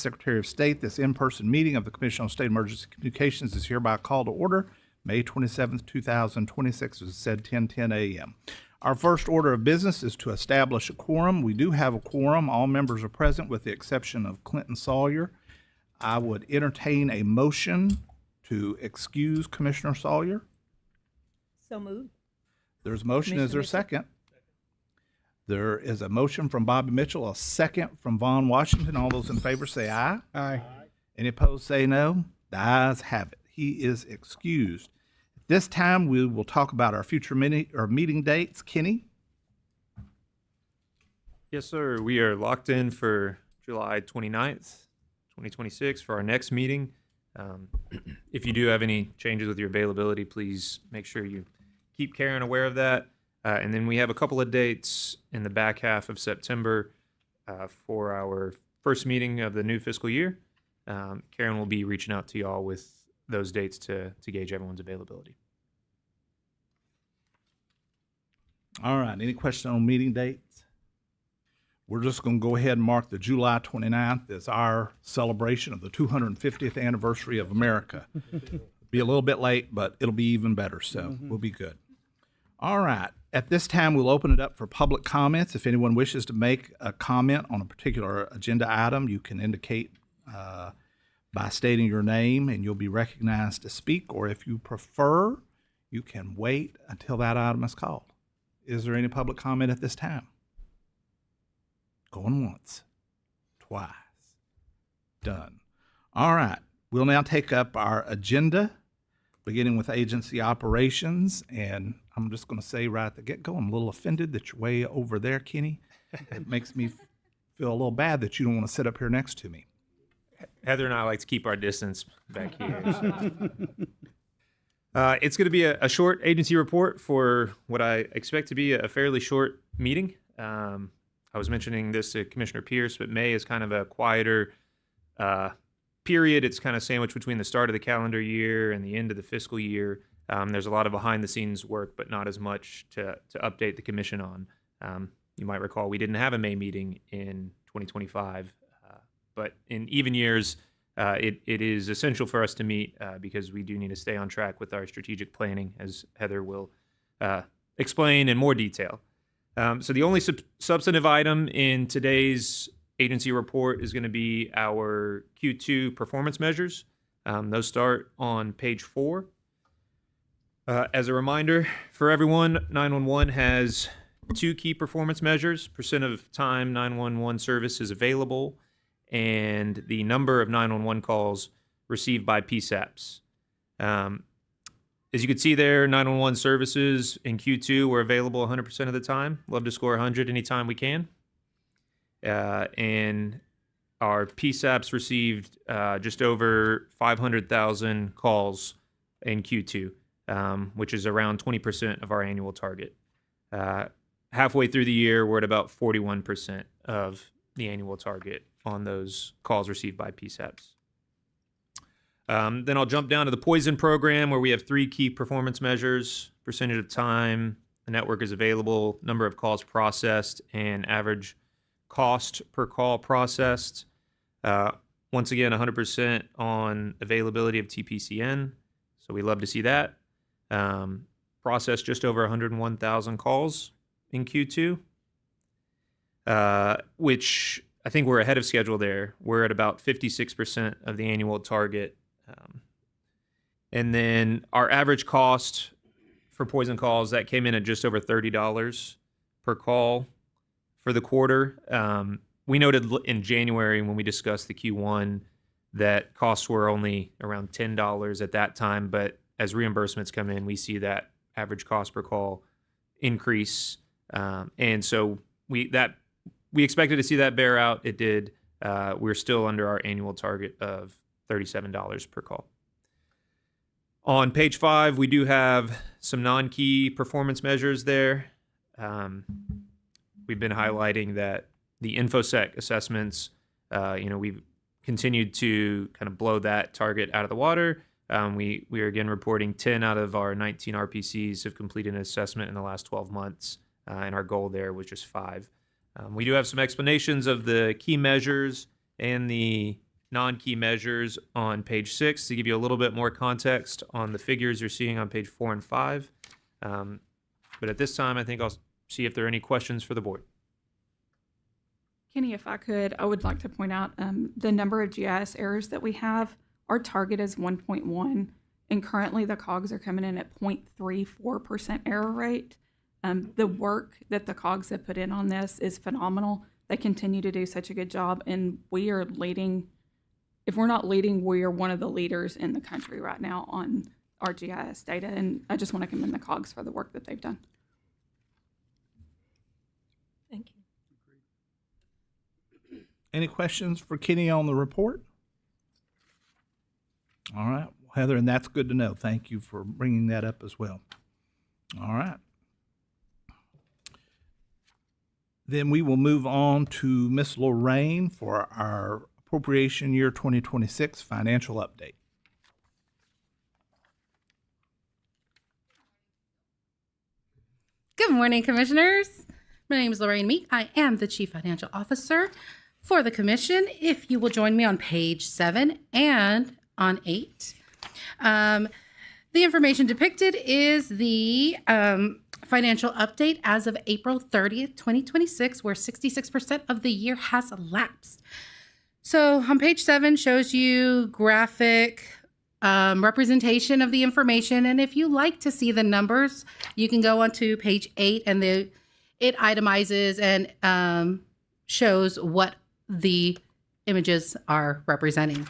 Secretary of State, this in-person meeting of the Commission on State Emergency Communications is hereby called to order. May 27th, 2026, as said, 10:10 a.m. Our first order of business is to establish a quorum. We do have a quorum. All members are present with the exception of Clinton Sawyer. I would entertain a motion to excuse Commissioner Sawyer. So moved. There's a motion. Is there a second? There is a motion from Bobby Mitchell, a second from Vaughn Washington. All those in favor say aye. Aye. Any opposed say no. The ayes have it. He is excused. At this time, we will talk about our future meeting dates. Kenny? Yes, sir. We are locked in for July 29th, 2026 for our next meeting. If you do have any changes with your availability, please make sure you keep Karen aware of that. And then we have a couple of dates in the back half of September for our first meeting of the new fiscal year. Karen will be reaching out to y'all with those dates to gauge everyone's availability. All right. Any question on meeting dates? We're just going to go ahead and mark the July 29th as our celebration of the 250th anniversary of America. Be a little bit late, but it'll be even better, so we'll be good. All right. At this time, we'll open it up for public comments. If anyone wishes to make a comment on a particular agenda item, you can indicate by stating your name, and you'll be recognized to speak. Or if you prefer, you can wait until that item is called. Is there any public comment at this time? Going once, twice, done. All right. We'll now take up our agenda, beginning with agency operations. And I'm just going to say right at the get-go, I'm a little offended that you're way over there, Kenny. It makes me feel a little bad that you don't want to sit up here next to me. Heather and I like to keep our distance back here. So. It's going to be a short agency report for what I expect to be a fairly short meeting. I was mentioning this to Commissioner Pierce, but May is kind of a quieter period. It's kind of sandwiched between the start of the calendar year and the end of the fiscal year. There's a lot of behind-the-scenes work, but not as much to update the commission on. You might recall we didn't have a May meeting in 2025, but in even years, it is essential for us to meet because we do need to stay on track with our strategic planning, as Heather will explain in more detail. So the only substantive item in today's agency report is going to be our Q2 performance measures. Those start on page 4. As a reminder for everyone, 911 has 2 key performance measures: percent of time 911 service is available, and the number of 911 calls received by PSAPs. As you can see there, 911 services in Q2 were available 100% of the time. Love to score 100 anytime we can. And our PSAPs received just over 500,000 calls in Q2, which is around 20% of our annual target. Halfway through the year, we're at about 41% of the annual target on those calls received by PSAPs. Then I'll jump down to the poison program, where we have 3 key performance measures: percentage of time the network is available, number of calls processed, and average cost per call processed. Once again, 100% on availability of TPCN, so we love to see that. Processed just over 101,000 calls in Q2, which I think we're ahead of schedule there. We're at about 56% of the annual target. And then our average cost for poison calls, that came in at just over $30 per call for the quarter. We noted in January when we discussed the Q1 that costs were only around $10 at that time, but as reimbursements come in, we see that average cost per call increase. And so we expected to see that bear out. It did. We're still under our annual target of $37 per call. On page 5, we do have some non-key performance measures there. We've been highlighting that the InfoSec assessments, we've continued to kind of blow that target out of the water. We are again reporting 10 out of our 19 RPCs have completed an assessment in the last 12 months, and our goal there was just 5. We do have some explanations of the key measures and the non-key measures on page 6 to give you a little bit more context on the figures you're seeing on page 4 and 5. But at this time, I think I'll see if there are any questions for the board. Kenny, if I could, I would like to point out the number of GIS errors that we have. Our target is 1.1, and currently the COGS are coming in at 0.34% error rate. The work that the COGS have put in on this is phenomenal. They continue to do such a good job, and we are leading. If we're not leading, we are one of the leaders in the country right now on our GIS data, and I just want to commend the COGS for the work that they've done. Thank you. Any questions for Kenny on the report? All right, Heather, and that's good to know. Thank you for bringing that up as well. All right. Then we will move on to Miss Lorraine for our appropriation year 2026 financial update. Good morning, Commissioners. My name is Lorraine Meek. I am the Chief Financial Officer for the Commission. If you will join me on page 7 and on 8. The information depicted is the financial update as of April 30th, 2026, where 66% of the year has elapsed. So on page 7 shows you graphic representation of the information. And if you like to see the numbers, you can go on to page 8 and it itemizes and shows what the images are representing.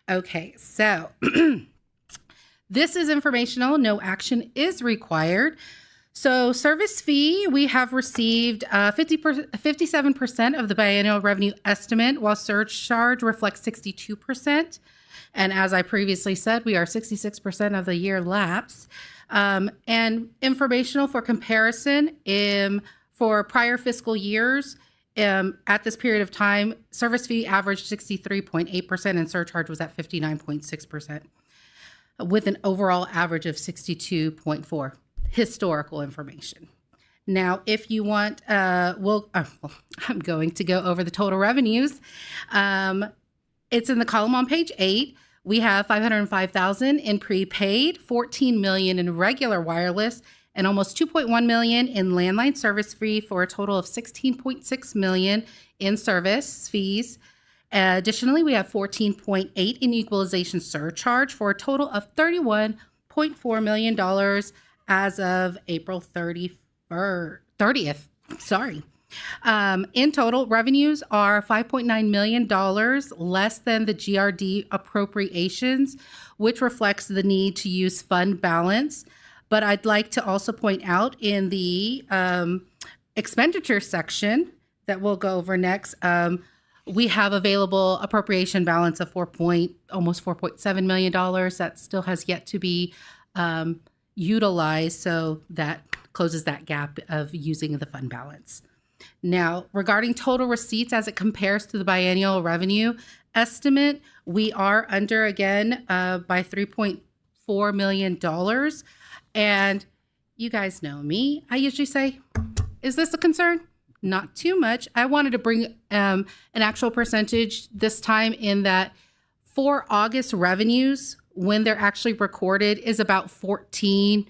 Okay, so this is informational. No action is required. So service fee, we have received 57% of the biennial revenue estimate, while surcharge reflects 62%. And as I previously said, we are 66% of the year lapse. And informational for comparison, for prior fiscal years, at this period of time, service fee averaged 63.8% and surcharge was at 59.6%, with an overall average of 62.4%. Historical information. Now, if you want, I'm going to go over the total revenues. It's in the column on page 8. We have $505,000 in prepaid, $14 million in regular wireless, and almost $2.1 million in landline service fee, for a total of $16.6 million in service fees. Additionally, we have $14.8 in equalization surcharge, for a total of $31.4 million as of April 30th. In total, revenues are $5.9 million less than the GRD appropriations, which reflects the need to use fund balance. But I'd like to also point out in the expenditure section that we'll go over next, we have available appropriation balance of almost $4.7 million that still has yet to be utilized, so that closes that gap of using the fund balance. Now, regarding total receipts as it compares to the biennial revenue estimate, we are under again by $3.4 million. And you guys know me. I usually say, is this a concern? Not too much. I wanted to bring an actual percentage this time, in that for August revenues, when they're actually recorded, is about 14%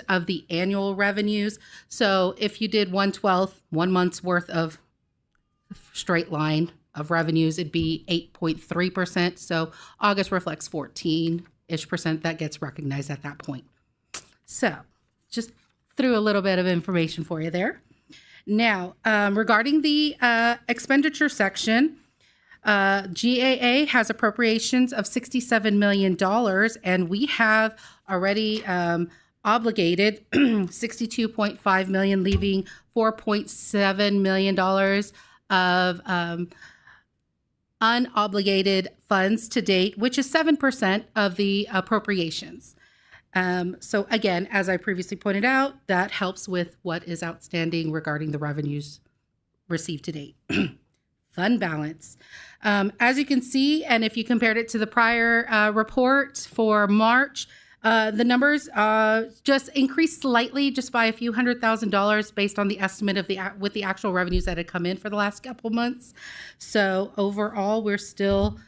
of the annual revenues. So if you did 1/12, 1 month's worth of straight line of revenues, it'd be 8.3%. So August reflects 14-ish% that gets recognized at that point. So just threw a little bit of information for you there. Now, regarding the expenditure section, GAA has appropriations of $67 million, and we have already obligated $62.5 million, leaving $4.7 million of unobligated funds to date, which is 7% of the appropriations. So again, as I previously pointed out, that helps with what is outstanding regarding the revenues received to date. Fund balance. As you can see, and if you compared it to the prior report for March, the numbers just increased slightly, just by a few $100,000 based on the estimate of the actual revenues that had come in for the last couple months. So overall, we're still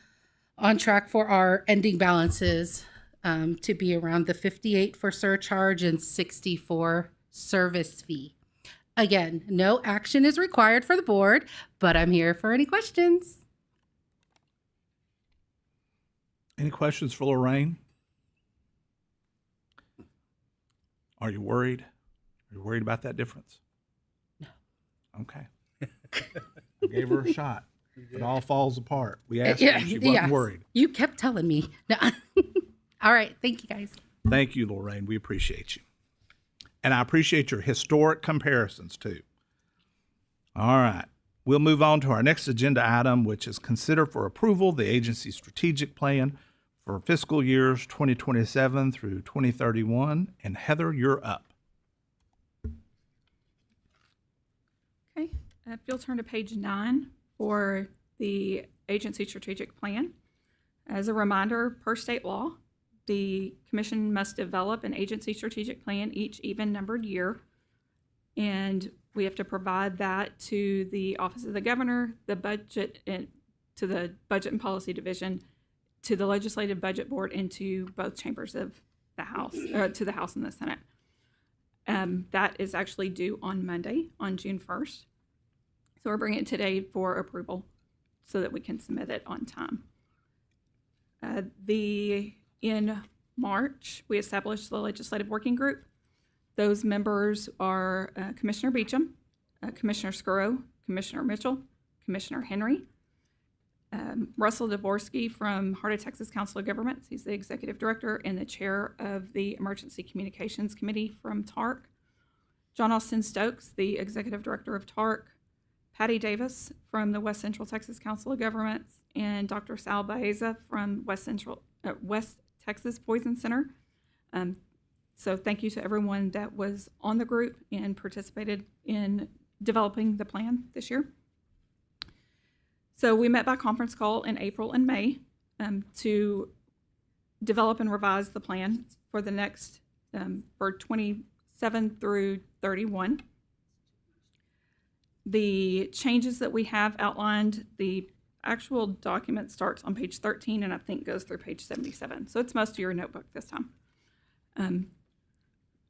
on track for our ending balances to be around the 58 for surcharge and 60 for service fee. Again, no action is required for the board, but I'm here for any questions. Any questions for Lorraine? Are you worried? Are you worried about that difference? No. Okay. I gave her a shot. It all falls apart. We asked her, she wasn't yes. worried. You kept telling me. No. All right. Thank you, guys. Thank you, Lorraine. We appreciate you. And I appreciate your historic comparisons, too. All right. We'll move on to our next agenda item, which is consider for approval the agency's strategic plan for fiscal years 2027 through 2031. And Heather, you're up. Okay, if you'll turn to page 9 for the agency strategic plan. As a reminder, per state law, the commission must develop an agency strategic plan each even-numbered year, and we have to provide that to the Office of the Governor, the budget, and to the Budget and Policy Division, to the Legislative Budget Board, and to both chambers of the House, to the House and the Senate. That is actually due on Monday, on June 1st. So we're bringing it today for approval so that we can submit it on time. In March, we established the Legislative Working Group. Those members are Commissioner Beecham, Commissioner Scurro, Commissioner Mitchell, Commissioner Henry, Russell Dvorsky from Heart of Texas Council of Governments. He's the Executive Director and the Chair of the Emergency Communications Committee from TARC. John Austin Stokes, the Executive Director of TARC. Patty Davis from the West Central Texas Council of Governments, and Dr. Sal Baeza from West Texas Poison Center. So thank you to everyone that was on the group and participated in developing the plan this year. So we met by conference call in April and May to develop and revise the plan for the next, for 27 through 31. The changes that we have outlined, the actual document starts on page 13 and I think goes through page 77. So it's most of your notebook this time.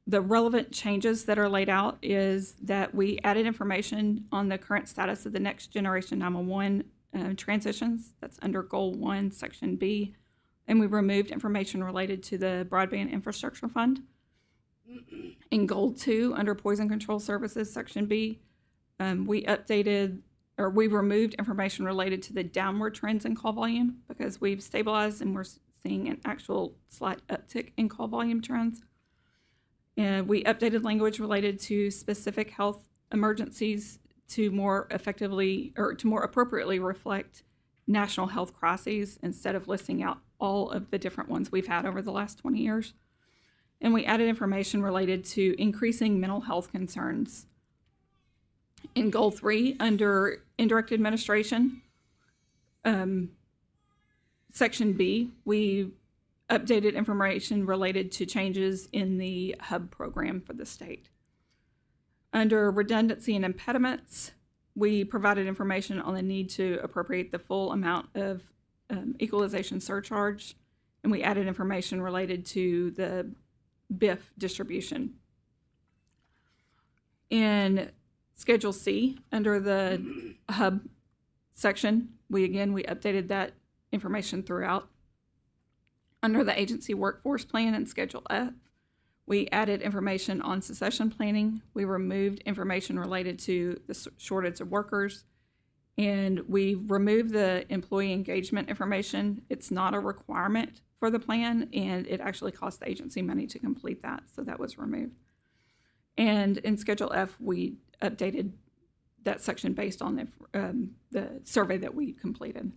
The relevant changes that are laid out is that we added information on the current status of the Next Generation 911 transitions. That's under Goal 1, Section B. And we removed information related to the Broadband Infrastructure Fund. In Goal 2, under Poison Control Services, Section B, we removed information related to the downward trends in call volume because we've stabilized and we're seeing an actual slight uptick in call volume trends. And we updated language related to specific health emergencies to more effectively or to more appropriately reflect national health crises instead of listing out all of the different ones we've had over the last 20 years. And we added information related to increasing mental health concerns. In Goal 3, under Indirect Administration, Section B, we updated information related to changes in the HUB program for the state. Under Redundancy and Impediments, we provided information on the need to appropriate the full amount of equalization surcharge, and we added information related to the BIF distribution. In Schedule C, under the HUB section, we updated that information throughout. Under the agency workforce plan in Schedule F, we added information on succession planning. We removed information related to the shortage of workers, and we removed the employee engagement information. It's not a requirement for the plan, and it actually costs the agency money to complete that, so that was removed. And in Schedule F, we updated that section based on the survey that we completed.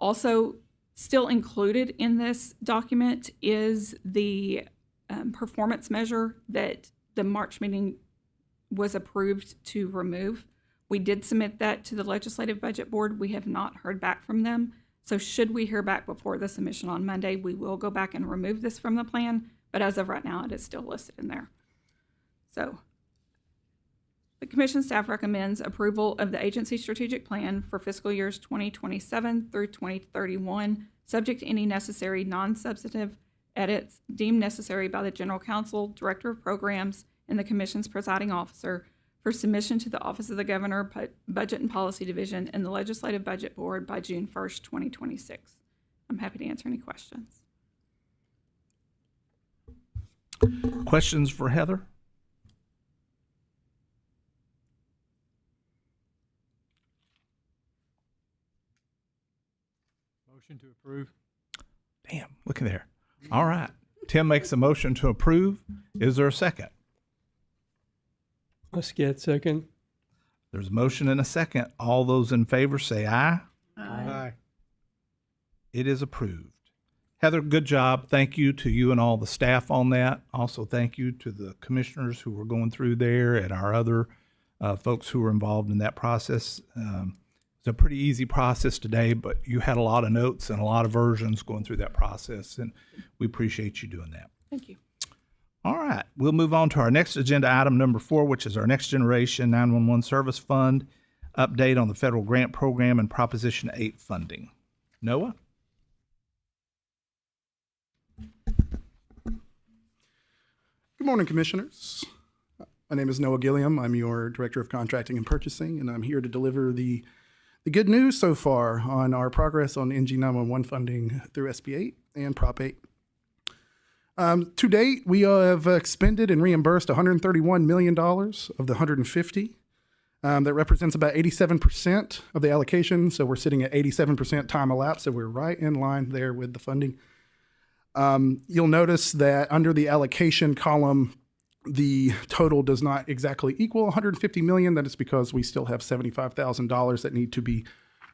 Also, still included in this document is the performance measure that the March meeting was approved to remove. We did submit that to the Legislative Budget Board. We have not heard back from them. So should we hear back before the submission on Monday, we will go back and remove this from the plan. But as of right now, it is still listed in there. So the Commission staff recommends approval of the agency strategic plan for fiscal years 2027 through 2031, subject to any necessary non-substantive edits deemed necessary by the General Counsel, Director of Programs, and the Commission's presiding officer for submission to the Office of the Governor, Budget and Policy Division, and the Legislative Budget Board by June 1st, 2026. I'm happy to answer any questions. Questions for Heather? Motion to approve. Damn, look at there. All right. Tim makes a motion to approve. Is there a second? Muscat, second. There's a motion and a second. All those in favor say aye. Aye. It is approved. Heather, good job. Thank you to you and all the staff on that. Also, thank you to the commissioners who were going through there and our other folks who were involved in that process. It's a pretty easy process today, but you had a lot of notes and a lot of versions going through that process, and we appreciate you doing that. Thank you. All right, we'll move on to our next agenda item, number 4, which is our Next Generation 911 Service Fund update on the federal grant program and Proposition 8 funding. Noah? Good morning, Commissioners. My name is Noah Gilliam. I'm your Director of Contracting and Purchasing, and I'm here to deliver the good news so far on our progress on NG 911 funding through SB 8 and Prop 8. To date, we have expended and reimbursed $131 million of the $150. That represents about 87% of the allocation, so we're sitting at 87% time elapsed, so we're right in line there with the funding. You'll notice that under the allocation column, the total does not exactly equal $150 million. That is because we still have $75,000 that need to be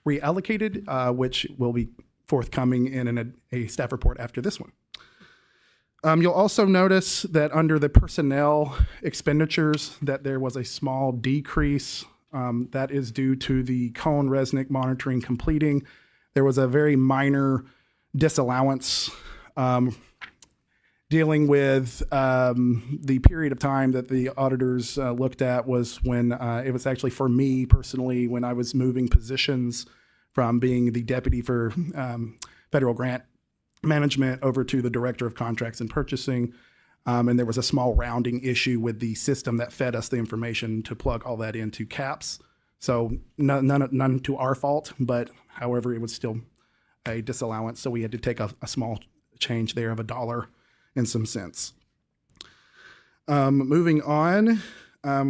reallocated, which will be forthcoming in a staff report after this one. You'll also notice that under the personnel expenditures that there was a small decrease. That is due to the Cohen-Resnick monitoring completing. There was a very minor disallowance dealing with the period of time that the auditors looked at was when it was actually for me personally when I was moving positions from being the deputy for federal grant management over to the director of contracts and purchasing. And there was a small rounding issue with the system that fed us the information to plug all that into CAPS. So none to our fault, but however, it was still a disallowance. So we had to take a small change there of $1 and some cents. Moving on,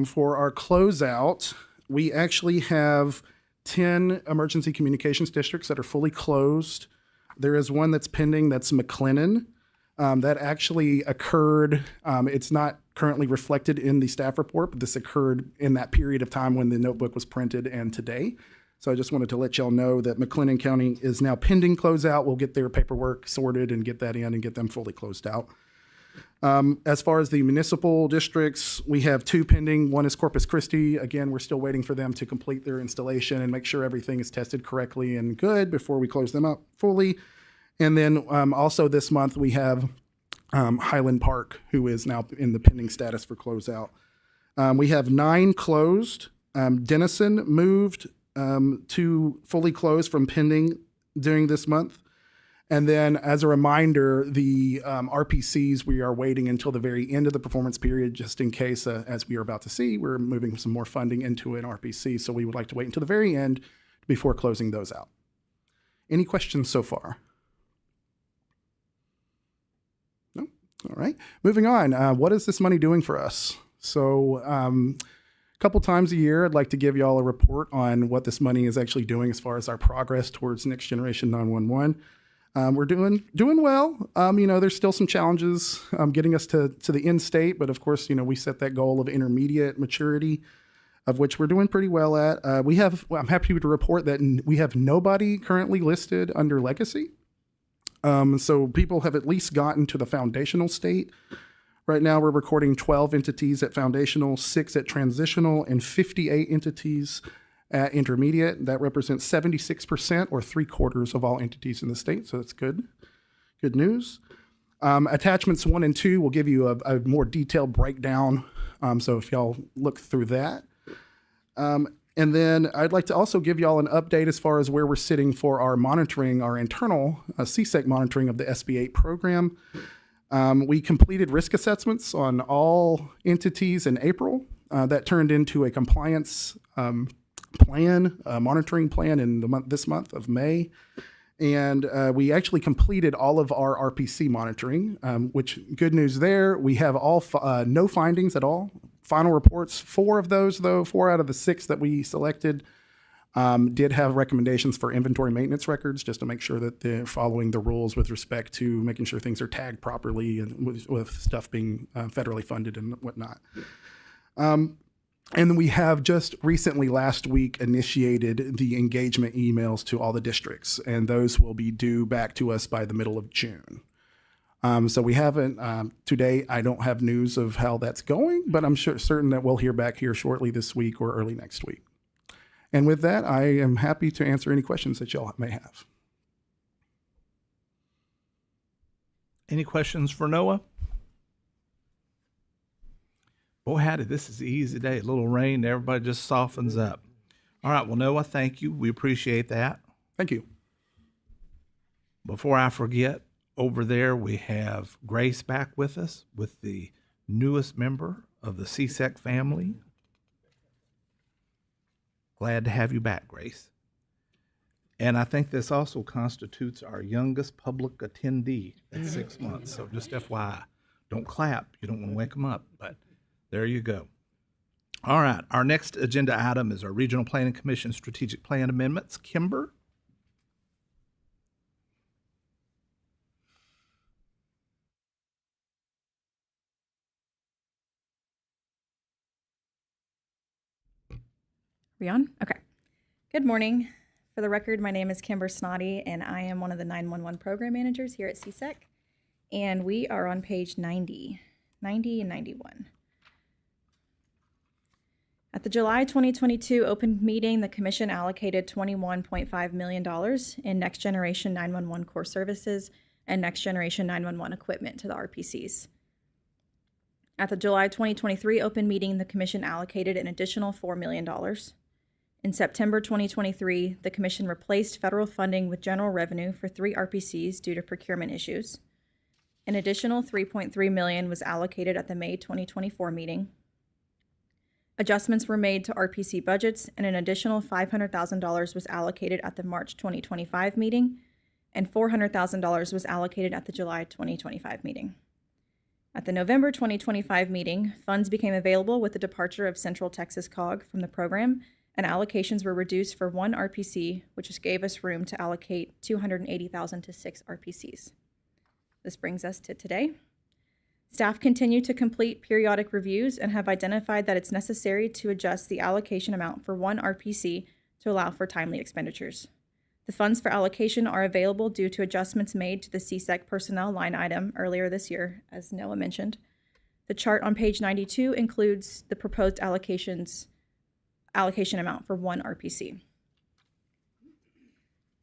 for our closeout, we actually have 10 emergency communications districts that are fully closed. There is one that's pending, that's McLennan. That actually occurred, it's not currently reflected in the staff report, but this occurred in that period of time when the notebook was printed and today. So I just wanted to let y'all know that McLennan County is now pending closeout. We'll get their paperwork sorted and get that in and get them fully closed out. As far as the municipal districts, we have 2 pending. One is Corpus Christi. Again, we're still waiting for them to complete their installation and make sure everything is tested correctly and good before we close them up fully. And then also this month we have Highland Park, who is now in the pending status for closeout. We have 9 closed. Denison moved to fully closed from pending during this month. And then as a reminder, the RPCs, we are waiting until the very end of the performance period, just in case, as we are about to see, we're moving some more funding into an RPC. So we would like to wait until the very end before closing those out. Any questions so far? No? All right. Moving on. What is this money doing for us? So a couple times a year, I'd like to give you all a report on what this money is actually doing as far as our progress towards Next Generation 911. We're doing well. There's still some challenges getting us to the end state, but of course, we set that goal of intermediate maturity, of which we're doing pretty well at. I'm happy to report that we have nobody currently listed under legacy. So people have at least gotten to the foundational state. Right now, we're recording 12 entities at foundational, 6 at transitional, and 58 entities at intermediate. That represents 76% or 3/4 of all entities in the state. So that's good news. Attachments 1 and 2 will give you a more detailed breakdown. So if y'all look through that. And then I'd like to also give y'all an update as far as where we're sitting for our monitoring, our internal CSEC monitoring of the SB 8 program. We completed risk assessments on all entities in April. That turned into a compliance plan, monitoring plan in this month of May. And we actually completed all of our RPC monitoring, which good news there. We have no findings at all. Final reports, 4 of those though, 4 out of the 6 that we selected did have recommendations for inventory maintenance records, just to make sure that they're following the rules with respect to making sure things are tagged properly and with stuff being federally funded and whatnot. And then we have just recently, last week, initiated the engagement emails to all the districts, and those will be due back to us by the middle of June. So we haven't, today, I don't have news of how that's going, but I'm certain that we'll hear back here shortly this week or early next week. And with that, I am happy to answer any questions that y'all may have. Any questions for Noah? Boy, howdy, this is an easy day. A little rain, everybody just softens up. All right, well, Noah, thank you. We appreciate that. Thank you. Before I forget, over there we have Grace back with us with the newest member of the CSEC family. Glad to have you back, Grace. And I think this also constitutes our youngest public attendee at 6 months. So just FYI, don't clap. You don't want to wake them up, but there you go. All right, our next agenda item is our Regional Planning Commission Strategic Plan Amendments. Kimber? We on? Okay. Good morning. For the record, my name is Kimber Snoddy, and I am one of the 911 program managers here at CSEC. And we are on page 90 and 91. At the July 2022 open meeting, the Commission allocated $21.5 million in Next Generation 911 core services and Next Generation 911 equipment to the RPCs. At the July 2023 open meeting, the Commission allocated an additional $4 million. In September 2023, the Commission replaced federal funding with general revenue for 3 RPCs due to procurement issues. An additional $3.3 million was allocated at the May 2024 meeting. Adjustments were made to RPC budgets, and an additional $500,000 was allocated at the March 2025 meeting, and $400,000 was allocated at the July 2025 meeting. At the November 2025 meeting, funds became available with the departure of Central Texas COG from the program, and allocations were reduced for 1 RPC, which just gave us room to allocate $280,000 to 6 RPCs. This brings us to today. Staff continue to complete periodic reviews and have identified that it's necessary to adjust the allocation amount for 1 RPC to allow for timely expenditures. The funds for allocation are available due to adjustments made to the CSEC personnel line item earlier this year, as Noah mentioned. The chart on page 92 includes the proposed allocation amount for 1 RPC.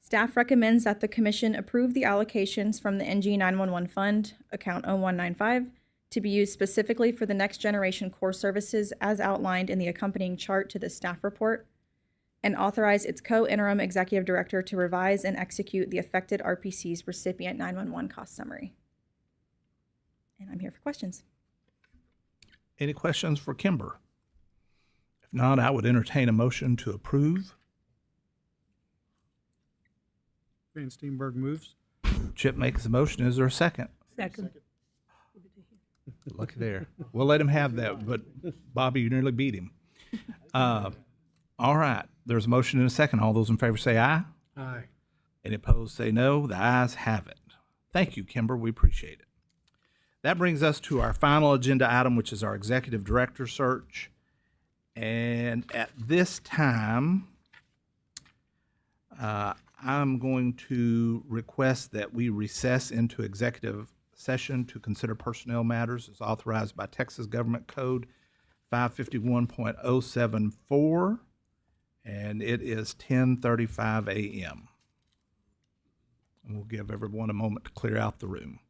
Staff recommends that the Commission approve the allocations from the NG 911 Fund, account 0195, to be used specifically for the Next Generation core services as outlined in the accompanying chart to the staff report, and authorize its co-interim executive director to revise and execute the affected RPC's recipient 911 cost summary. And I'm here for questions. Any questions for Kimber? If not, I would entertain a motion to approve. Van Steenberg moves. Chip makes a motion. Is there a second? Second. Look there. We'll let him have that, but Bobby, you nearly beat him. All right. There's a motion and a second. All those in favor say aye. Aye. Any opposed say no. The ayes have it. Thank you, Kimber. We appreciate it. That brings us to our final agenda item, which is our executive director search. And at this time, I'm going to request that we recess into executive session to consider personnel matters as authorized by Texas Government Code 551.074, and it is 10:35 a.m. And we'll give everyone a moment to clear out the room.